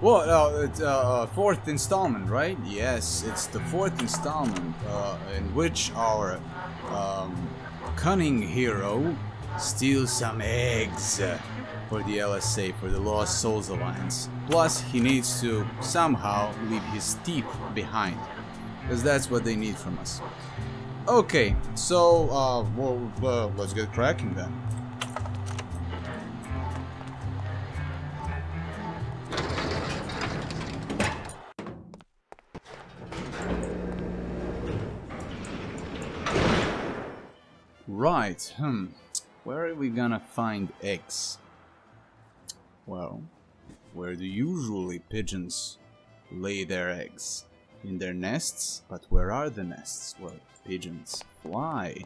Well, it's fourth installment, right? Yes, it's the fourth installment in which our cunning hero steals some eggs for the LSA, for the Lost Souls Alliance. Plus, he needs to somehow leave his teeth behind, because that's what they need from us. Okay, so let's get cracking then. Right, where are we gonna find eggs? Well, where do usually pigeons lay their eggs? In their nests? But where are the nests? Well, pigeons fly.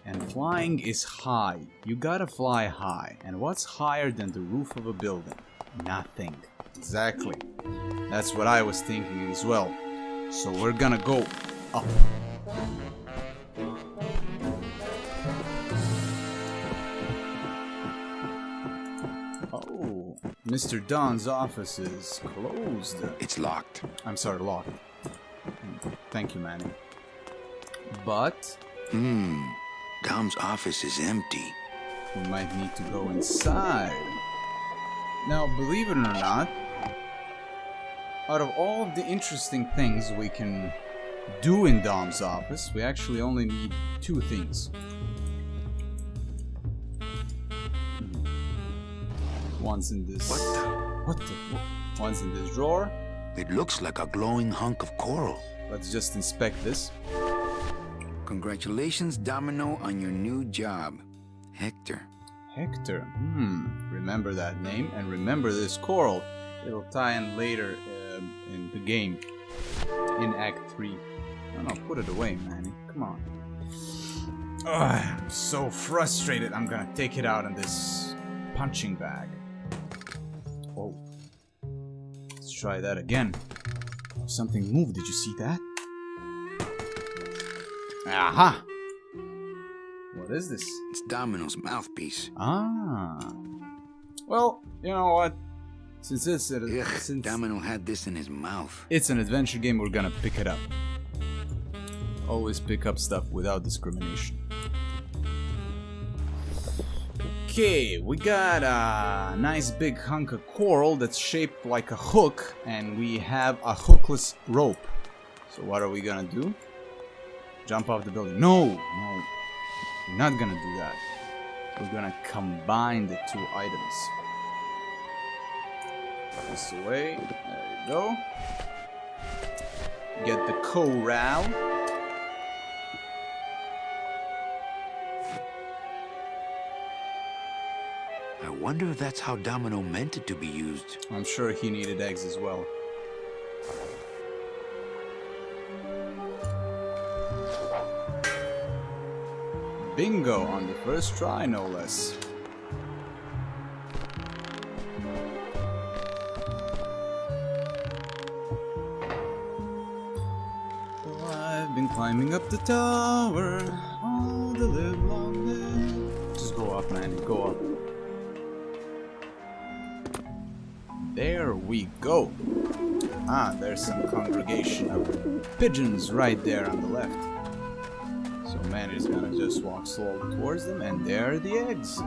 And flying is high. You gotta fly high. And what's higher than the roof of a building? Nothing. Exactly. That's what I was thinking as well. So we're gonna go up. Mr. Don's office is closed. It's locked. I'm sorry, locked. Thank you, Manny. But... Dom's office is empty. We might need to go inside. Now, believe it or not, out of all of the interesting things we can do in Dom's office, we actually only need 2 things. One's in this... What the... One's in this drawer. It looks like a glowing hunk of coral. Let's just inspect this. Congratulations, Domino, on your new job. Hector. Hector. Remember that name and remember this coral. It'll tie in later in the game. In Act 3. No, put it away, Manny. Come on. I'm so frustrated. I'm gonna take it out in this punching bag. Oh. Let's try that again. Oh, something moved. Did you see that? Aha! What is this? It's Domino's mouthpiece. Ah. Well, you know what? Since Domino had this in his mouth. It's an adventure game, we're gonna pick it up. Always pick up stuff without discrimination. Okay, we got a nice big hunk of coral that's shaped like a hook, and we have a hookless rope. So what are we gonna do? Jump off the building. No, we're not gonna do that. We're gonna combine the 2 items. This away. There you go. Get the corral. I wonder if that's how Domino meant it to be used. I'm sure he needed eggs as well. Bingo on the first try, no less. Oh, I've been climbing up the tower all the live long day. Just go up, man, go up. There we go. Ah, there's some congregation of pigeons right there on the left. So Manny's gonna just walk slowly towards them, and there are the eggs.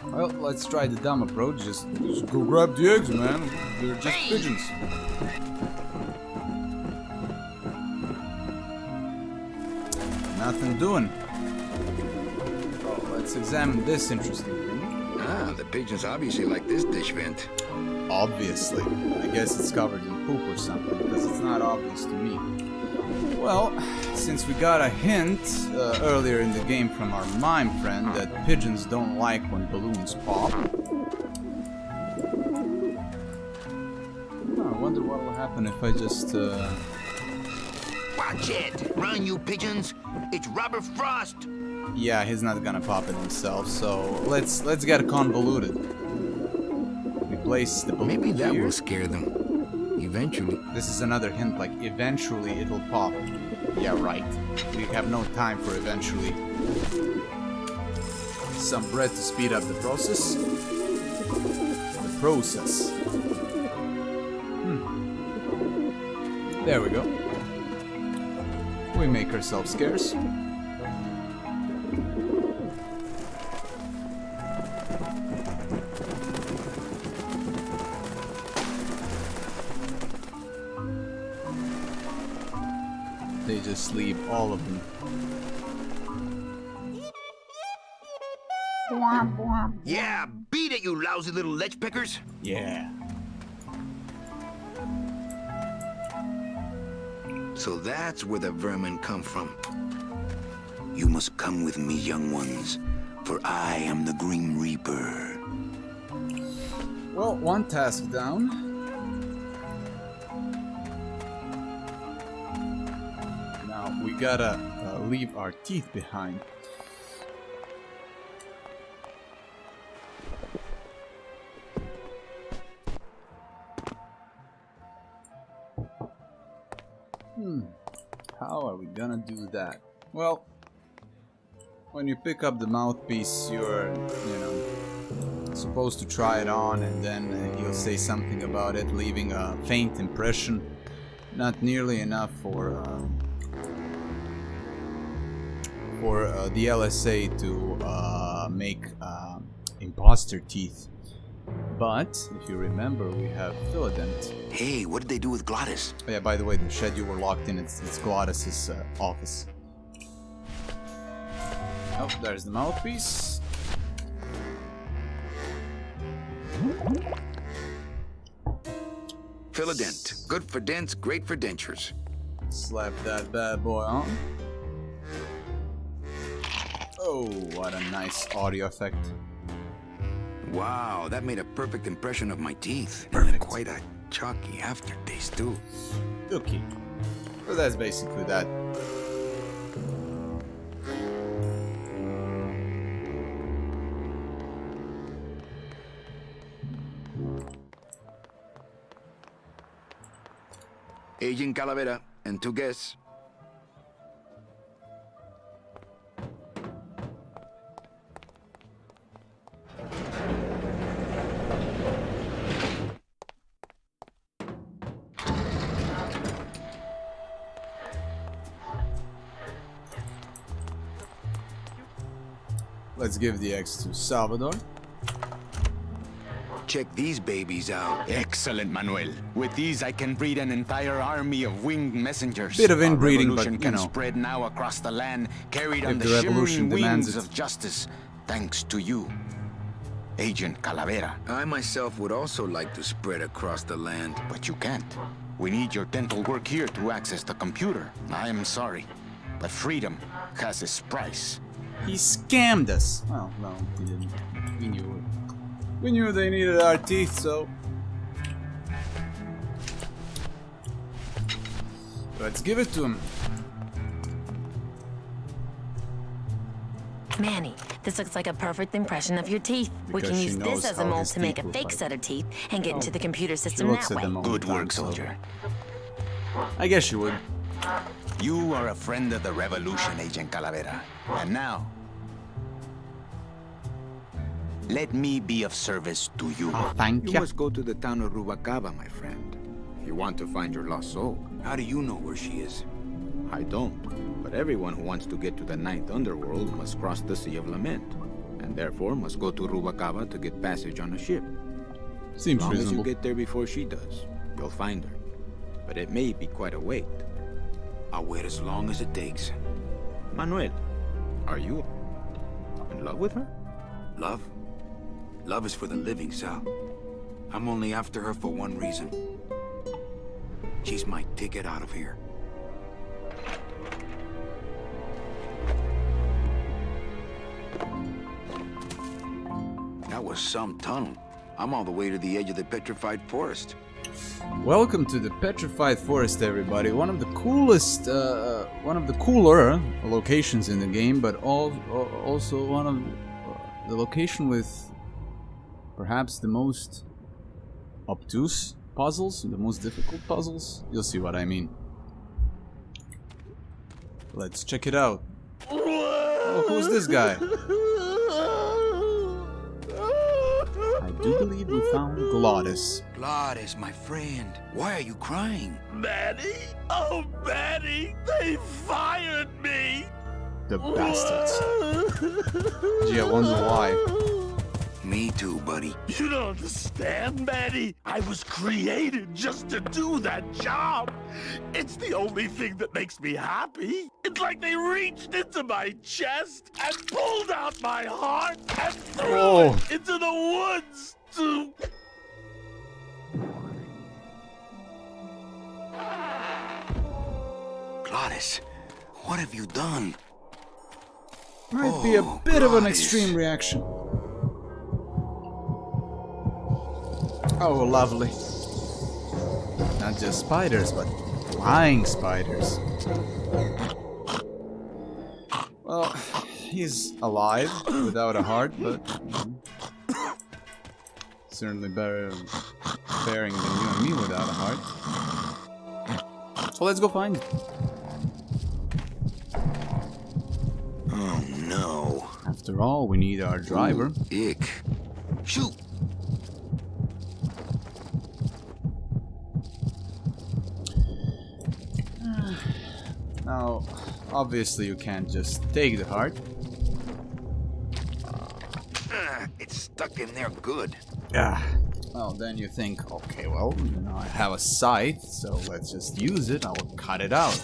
Well, let's try the dumb approach. Just go grab the eggs, man. They're just pigeons. Nothing doing. Oh, let's examine this interesting thing. Ah, the pigeons obviously like this dish vent. Obviously. I guess it's covered in poop or something, because it's not obvious to me. Well, since we got a hint earlier in the game from our mime friend that pigeons don't like when balloons pop. I wonder what will happen if I just... Watch it! Run, you pigeons! It's Robert Frost! Yeah, he's not gonna pop it himself, so let's get it convoluted. We place the balloon Maybe that here. will scare them. Eventually. This is another hint, like eventually it'll pop. Yeah, right. We have no time for eventually. Some bread to speed up the process. The process. There we go. We make ourselves scarce. They just leave all of them. Yeah, beat it, you lousy little ledge pickers. Yeah. So that's where the vermin come from. You must come with me, young ones, for I am the Grim Reaper. Well, one task down. Now we gotta leave our teeth behind. How are we gonna do that? Well, when you pick up the mouthpiece, you're, you know, supposed to try it on, and then he'll say something about it, leaving a faint impression. Not nearly enough for the LSA to make imposter teeth. But, if you remember, we have Philadent. Hey, what did they do with Glottis? Oh yeah, by the way, the shed you were locked in, it's Glottis' office. Oh, there's the mouthpiece. Philadent. Good for dents, great for dentures. Slap that bad boy on. Oh, what a nice audio effect. Wow, that made a perfect impression of my teeth. Perfect. And quite a chalky aftertaste, too. Okay. So that's basically that. Agent Calavera and 2 guests. Let's give the X to Salvador. Check these babies out. Excellent, Manuel. With these, I can breed an entire army of winged messengers. Bit of Our inbreeding, but, revolution you can know, spread now across the land, carried if on the the revolution shimmering demands wings it. of justice, thanks to you, Agent Calavera. I myself would also like to spread across the land. But you can't. We need your dental work here to access the computer. I am sorry, but freedom has its price. He scammed us. Well, no, he didn't. We knew it. We knew they needed our teeth, so... Let's give it to him. Manny, this looks like a perfect impression of your teeth. We Because can she use knows this as a how mold his to make teeth a look fake like. set of teeth and get into the computer She system looks that at way. them all the Good time, work, so soldier. I guess you would. You are a friend of the revolution, Agent Calavera. And now, let me be of service to you. Thank You you. must go to the town of Rubalcaba, my friend, if you want to find your lost soul. How do you know where she is? I don't, but everyone who wants to get to the ninth underworld must cross the Sea of Lament, and therefore must go to Rubalcaba to get passage on a ship. Seems As long as you reasonable. get there before she does, you'll find her. But it may be quite a wait. I'll wait as long as it takes. Manuel, are you in love with her? Love? Love is for the living, Sal. I'm only after her for one reason. She's my ticket out of here. That was some tunnel. I'm all the way to the edge of the Petrified Forest. Welcome to the Petrified Forest, everybody. One of the coolest, one of the cooler locations in the game, but also one of the location with perhaps the most obtuse puzzles, the most difficult puzzles. You'll see what I mean. Let's check it out. Oh, who's this guy? I do believe we found Glottis. Glottis, my friend. Why are you crying? Manny? Oh, Manny! They fired me! The bastards. Gee, I wonder why. Me too, buddy. You don't understand, Manny. I was created just to do that job. It's the only thing that makes me happy. It's like they reached into my chest and pulled out my heart and threw it into the woods to... Glottis, what have you done? Might be a bit of an extreme reaction. Oh, lovely. Not just spiders, but flying spiders. Well, he's alive without a heart, but certainly better faring than you and me without a heart. So let's go find it. Oh no. After all, we need our driver. Ooh, ick. Shoot! Now, obviously you can't just take the heart. It's stuck in there good. Yeah. Well, then you think, okay, well, you know, I have a scythe, so let's just use it. I will cut it out.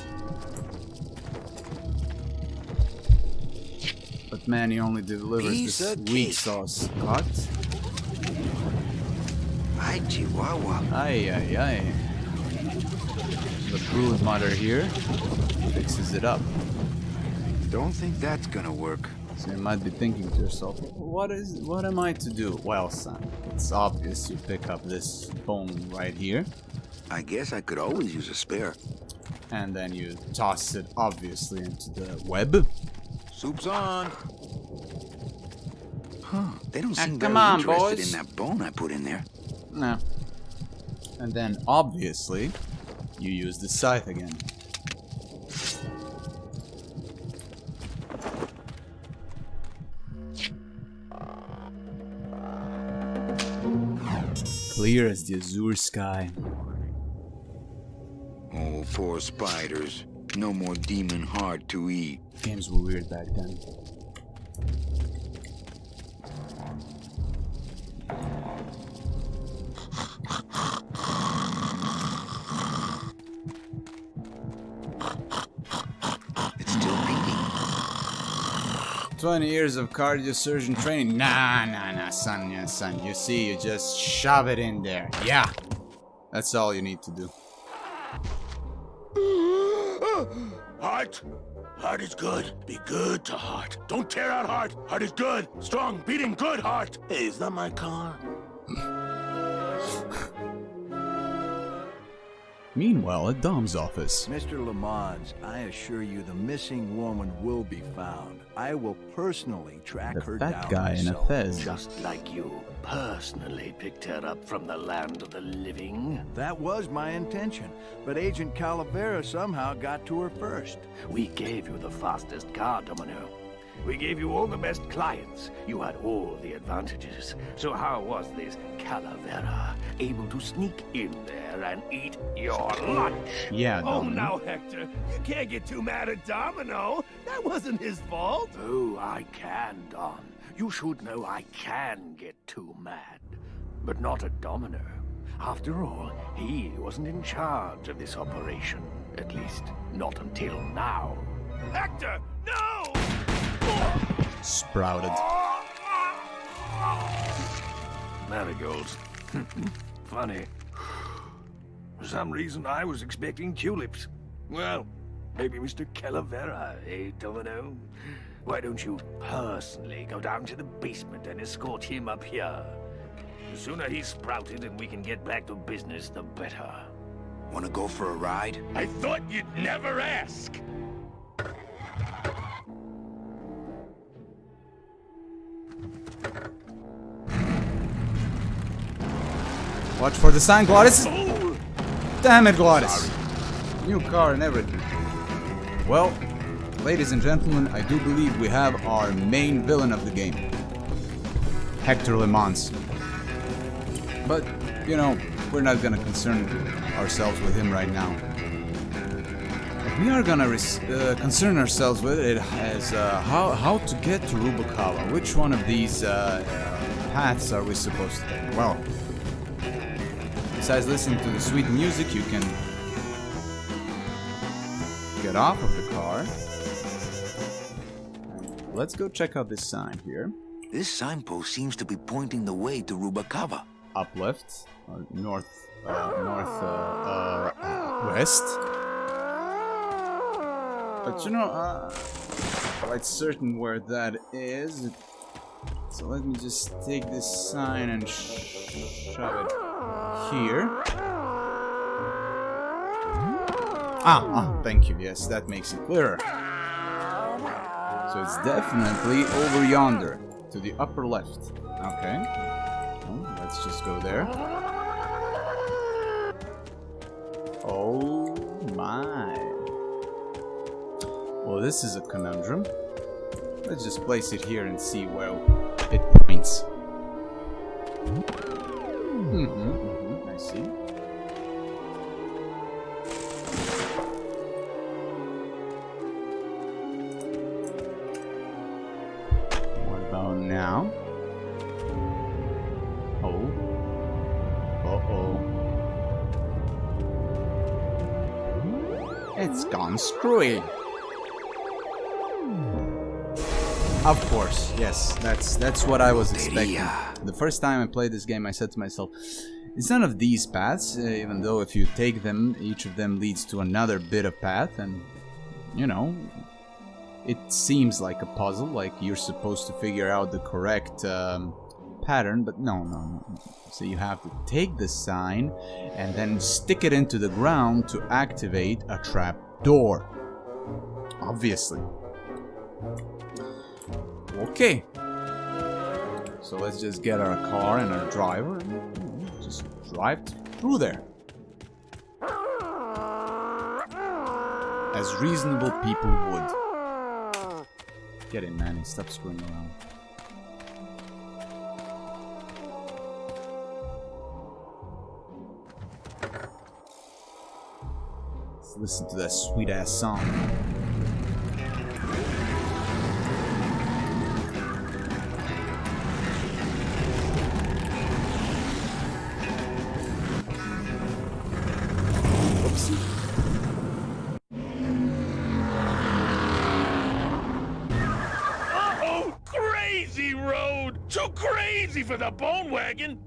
But man, he only delivers this weak sauce cut. Hi, Chihuahua. Aye, aye, aye. The brood mother here fixes it up. Don't think that's gonna work. So you might be thinking to yourself, what am I to do? Well, son, it's obvious. You pick up this bone right here, I guess I could always use a spare. and then you toss it obviously into the web. Soup's on. Huh, they don't seem come very on, interested boys. in that bone I put in there. No. And then obviously you use the scythe again. Clear as the azure sky. Oh, poor spiders. No more demon heart to eat. Games were weird back then. It's still beating. 20 years of cardiosurgeon training. Nah, son, yeah, son. You see, you just shove it in there. Yeah. That's all you need to do. Heart. Heart is good. Be good to heart. Don't tear out heart. Heart is good. Strong, beating, good heart. Hey, is that my car? Meanwhile, at Dom's office. Mr. Lamont, I assure you the missing woman will be found. I will personally track The her fat down guy in a myself. fez. Just like you personally picked her up from the land of the living. That was my intention, but Agent Calavera somehow got to her first. We gave you the fastest car, Domino. We gave you all the best clients. You had all the advantages. So how was this Calavera able to sneak in there and eat your lunch? Yeah, Oh, Domino. now, Hector, you can't get too mad at Domino. That wasn't his fault. Oh, I can, Don. You should know I can get too mad. But not at Domino. After all, he wasn't in charge of this operation. At least, not until now. Hector, no! Sprouted. Marigolds. Funny. For some reason, I was expecting tulips. Well, maybe Mr. Calavera, eh, Domino? Why don't you personally go down to the basement and escort him up here? The sooner he's sprouted and we can get back to business, the better. Wanna go for a ride? I thought you'd never ask! Watch for the sign, Glottis. Damn it, Glottis. New car and everything. Well, ladies and gentlemen, I do believe we have our main villain of the game. Hector Le Mans. But, you know, we're not gonna concern ourselves with him right now. What we are gonna concern ourselves with it as how to get to Rubacava. Which one of these paths are we supposed to take? Well, besides listening to the sweet music, you can get off of the car. Let's go check out this sign here. This signpost seems to be pointing the way to Rubacava. Up left, or west. But you know, quite certain where that is. So let me just take this sign and shove it here. Thank you. Yes, that makes it clearer. So it's definitely over yonder, to the upper left. Okay. Well, let's just go there. Oh my. Well, this is a conundrum. Let's just place it here and see where it points. I see. What about now? Oh. Uh-oh. It's gone screwy. Of course, yes, that's what I was expecting. The first time I played this game, I said to myself, it's none of these paths, even though if you take them, each of them leads to another bit of path, and, you know, it seems like a puzzle, like you're supposed to figure out the correct pattern, but no. So you have to take the sign and then stick it into the ground to activate a trap door. Obviously. Okay. So let's just get our car and our driver and just drive through there. As reasonable people would. Get in, Manny. Stop screwing around. Let's listen to that sweet-ass song. Too crazy for the bone wagon.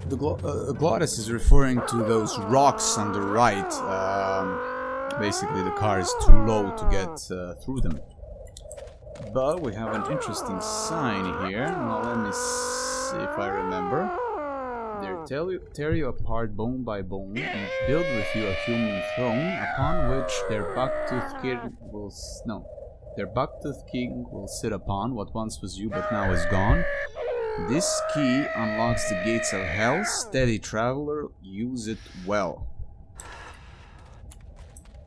The Glottis is referring to those rocks on the right. Basically, the car is too low to get through them. But we have an interesting sign here. Now let me see if I remember. They tear you apart bone by bone and build with you a human throne upon which their buck-toothed king will sit upon. What once was you but now is gone. This key unlocks the gates of hell. Steady traveler, use it well.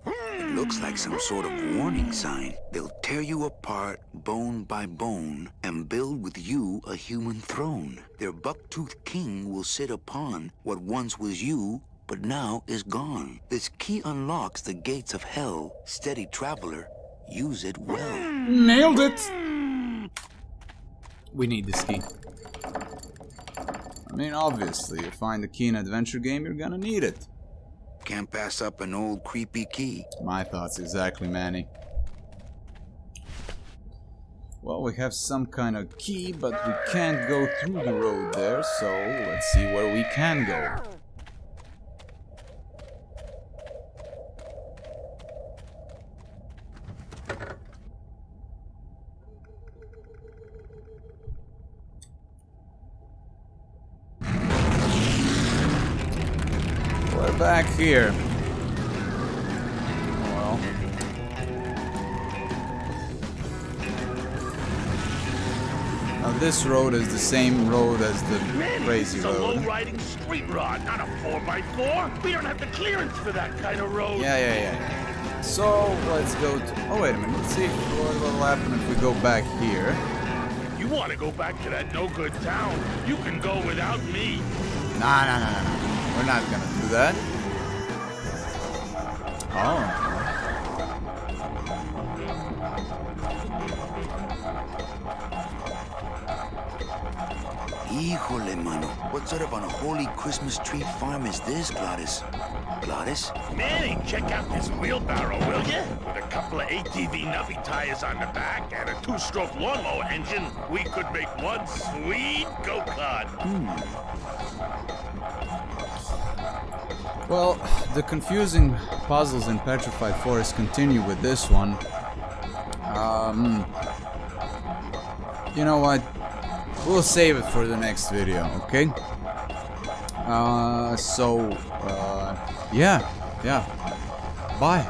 It looks like some sort of warning sign. They'll tear you apart bone by bone and build with you a human throne. Their buck-toothed king will sit upon what once was you, but now is gone. This key unlocks the gates of hell. Steady traveler, use it well. Nailed it! We need this key. I mean, obviously, you find the key in an adventure game, you're gonna need it. Can't pass up an old creepy key. My thoughts exactly, Manny. Well, we have some kind of key, but we can't go through the road there, so let's see where we can go. We're back here. Well. Now this road is the same road as the crazy road. It's a low-riding street rod, not a 4x4. We don't have the clearance for that kind of road. Yeah. So let's go to. Oh wait a minute. Let's see what will happen if we go back here. You want to go back to that no-good town? You can go without me. Nah. We're not gonna do that. Oh. Híjole, mano. What sort of unholy Christmas tree farm is this, Gladys? Gladys? Manny, check out this wheelbarrow, will you? With a couple of ATV nubby tires on the back and a 2-stroke lawnmower engine, we could make one sweet go-kart. Well, the confusing puzzles in Petrified Forest continue with this one. You know what? We'll save it for the next video, okay? Yeah. Bye.